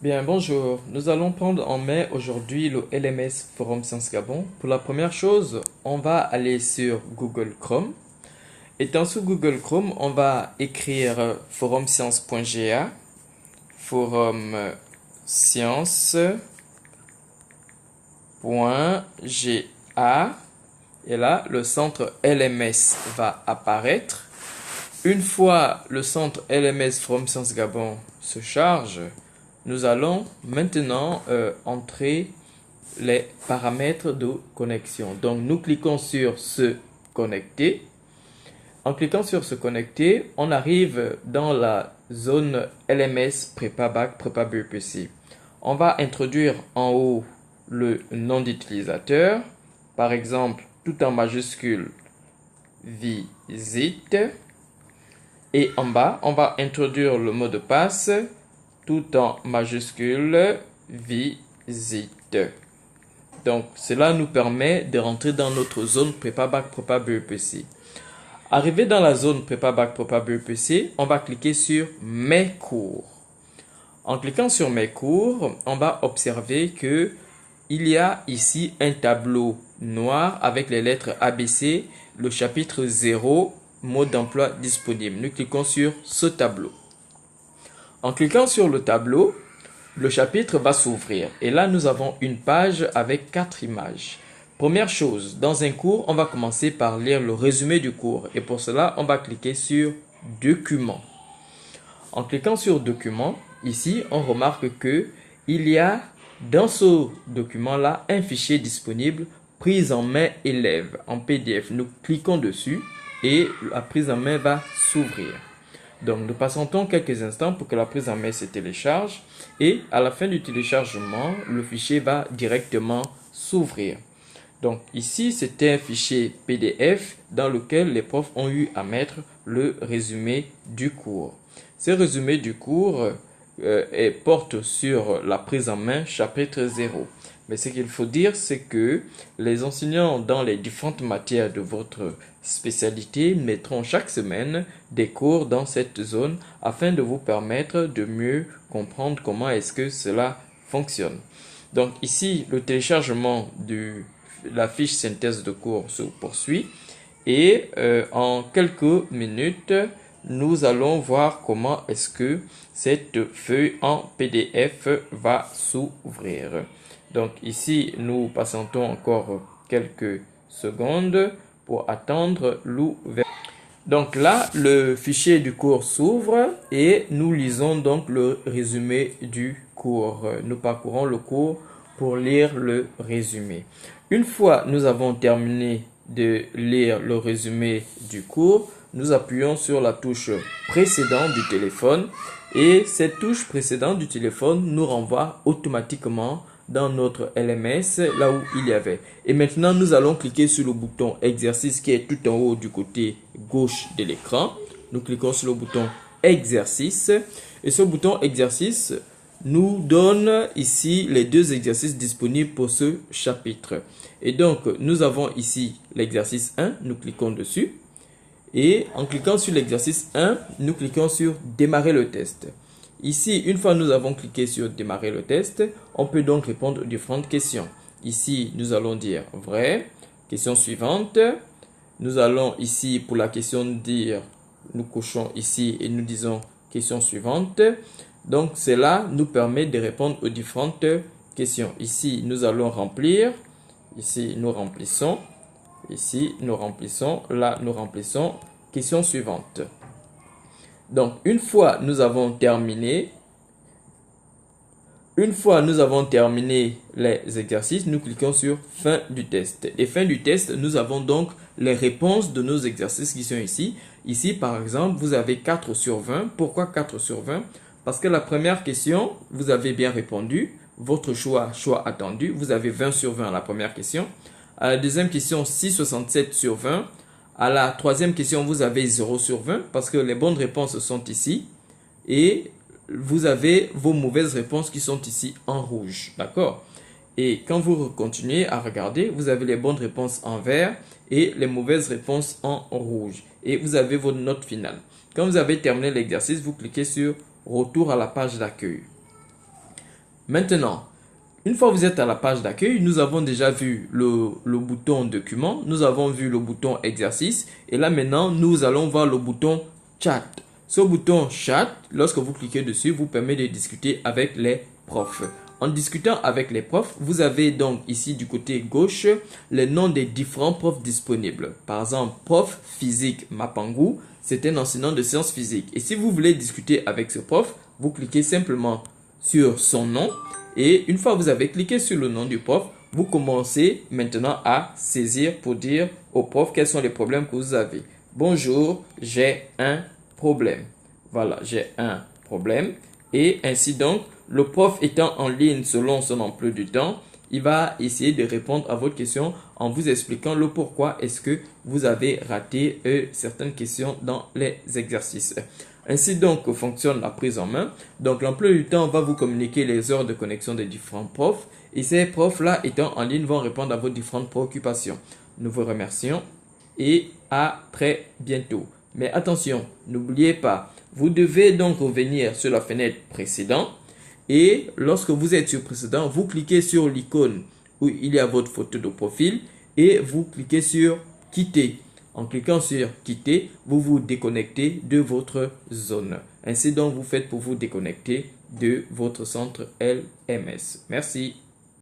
Bien, bonjour. Nous allons prendre en main aujourd'hui le LMS Forum Sciences Gabon. Pour la première chose, on va aller sur Google Chrome. Étant sous Google Chrome, on va écrire forumscience.ga, forumscience.ga, et là, le centre LMS va apparaître. Une fois le centre LMS Forum Sciences Gabon se charge, nous allons maintenant entrer les paramètres de connexion. Donc, nous cliquons sur se connecter. En cliquant sur se connecter, on arrive dans la zone LMS Prépa Bac, Prépa BEPC. On va introduire en haut le nom d'utilisateur. Par exemple, tout en majuscule, visite. Et en bas, on va introduire le mot de passe tout en majuscule, visite. Donc, cela nous permet de rentrer dans notre zone Prépa Bac, Prépa BEPC. Arrivé dans la zone Prépa Bac, Prépa BEPC, on va cliquer sur Mes cours. En cliquant sur Mes cours, on va observer que il y a ici un tableau noir avec les lettres ABC, le chapitre 0, mode d'emploi disponible. Nous cliquons sur ce tableau. En cliquant sur le tableau, le chapitre va s'ouvrir. Et là, nous avons une page avec 4 images. Première chose, dans un cours, on va commencer par lire le résumé du cours. Et pour cela, on va cliquer sur Documents. En cliquant sur Documents, ici, on remarque que il y a dans ce document-là un fichier disponible, prise en main élève en PDF. Nous cliquons dessus et la prise en main va s'ouvrir. Donc, nous patientons quelques instants pour que la prise en main se télécharge et à la fin du téléchargement, le fichier va directement s'ouvrir. Donc, ici, c'était un fichier PDF dans lequel les profs ont eu à mettre le résumé du cours. Ce résumé du cours porte sur la prise en main chapitre 0. Mais ce qu'il faut dire, c'est que les enseignants dans les différentes matières de votre spécialité mettront chaque semaine des cours dans cette zone afin de vous permettre de mieux comprendre comment est-ce que cela fonctionne. Donc ici, le téléchargement de la fiche synthèse de cours se poursuit et en quelques minutes, nous allons voir comment est-ce que cette feuille en PDF va s'ouvrir. Donc ici, nous patientons encore quelques secondes pour attendre l'ouverture. Donc là, le fichier du cours s'ouvre et nous lisons donc le résumé du cours. Nous parcourons le cours pour lire le résumé. Une fois nous avons terminé de lire le résumé du cours, nous appuyons sur la touche précédente du téléphone et cette touche précédente du téléphone nous renvoie automatiquement dans notre LMS, là où il y avait. Et maintenant, nous allons cliquer sur le bouton exercice qui est tout en haut du côté gauche de l'écran. Nous cliquons sur le bouton exercice et ce bouton exercice nous donne ici les 2 exercices disponibles pour ce chapitre. Et donc, nous avons ici l'exercice 1, nous cliquons dessus. Et en cliquant sur l'exercice 1, nous cliquons sur démarrer le test. Ici, une fois nous avons cliqué sur démarrer le test, on peut donc répondre aux différentes questions. Ici, nous allons dire vrai. Question suivante. Nous allons ici, pour la question dire, nous cochons ici et nous disons question suivante. Donc, cela nous permet de répondre aux différentes questions. Ici, nous allons remplir. Ici, nous remplissons. Ici, nous remplissons. Là, nous remplissons. Question suivante. Donc, une fois nous avons terminé les exercices, nous cliquons sur fin du test. Et fin du test, nous avons donc les réponses de nos exercices qui sont ici. Ici, par exemple, vous avez 4 sur 20. Pourquoi 4 sur 20? Parce que la première question, vous avez bien répondu. Votre choix attendu. Vous avez 20 sur 20 à la première question. À la deuxième question, 6,67 sur 20. À la troisième question, vous avez 0 sur 20 parce que les bonnes réponses sont ici. Et vous avez vos mauvaises réponses qui sont ici en rouge. D'accord? Et quand vous continuez à regarder, vous avez les bonnes réponses en vert et les mauvaises réponses en rouge. Et vous avez votre note finale. Quand vous avez terminé l'exercice, vous cliquez sur Retour à la page d'accueil. Maintenant, une fois que vous êtes à la page d'accueil, nous avons déjà vu le bouton document, nous avons vu le bouton exercice et là maintenant, nous allons voir le bouton chat. Ce bouton chat, lorsque vous cliquez dessus, vous permet de discuter avec les profs. En discutant avec les profs, vous avez donc ici du côté gauche les noms des différents profs disponibles. Par exemple, prof physique Mapangu, c'est un enseignant de sciences physiques. Et si vous voulez discuter avec ce prof, vous cliquez simplement sur son nom. Et une fois que vous avez cliqué sur le nom du prof, vous commencez maintenant à saisir pour dire au prof quels sont les problèmes que vous avez. Bonjour, j'ai un problème. Voilà, j'ai un problème. Et ainsi donc, le prof étant en ligne selon son emploi du temps, il va essayer de répondre à votre question en vous expliquant le pourquoi est-ce que vous avez raté certaines questions dans les exercices. Ainsi donc fonctionne la prise en main. Donc l'emploi du temps va vous communiquer les heures de connexion des différents profs et ces profs-là étant en ligne vont répondre à vos différentes préoccupations. Nous vous remercions et à très bientôt. Mais attention, n'oubliez pas, vous devez donc revenir sur la fenêtre précédente et lorsque vous êtes sur précédent, vous cliquez sur l'icône où il y a votre photo de profil et vous cliquez sur quitter. En cliquant sur quitter, vous vous déconnectez de votre zone. Ainsi donc, vous faites pour vous déconnecter de votre centre LMS. Merci.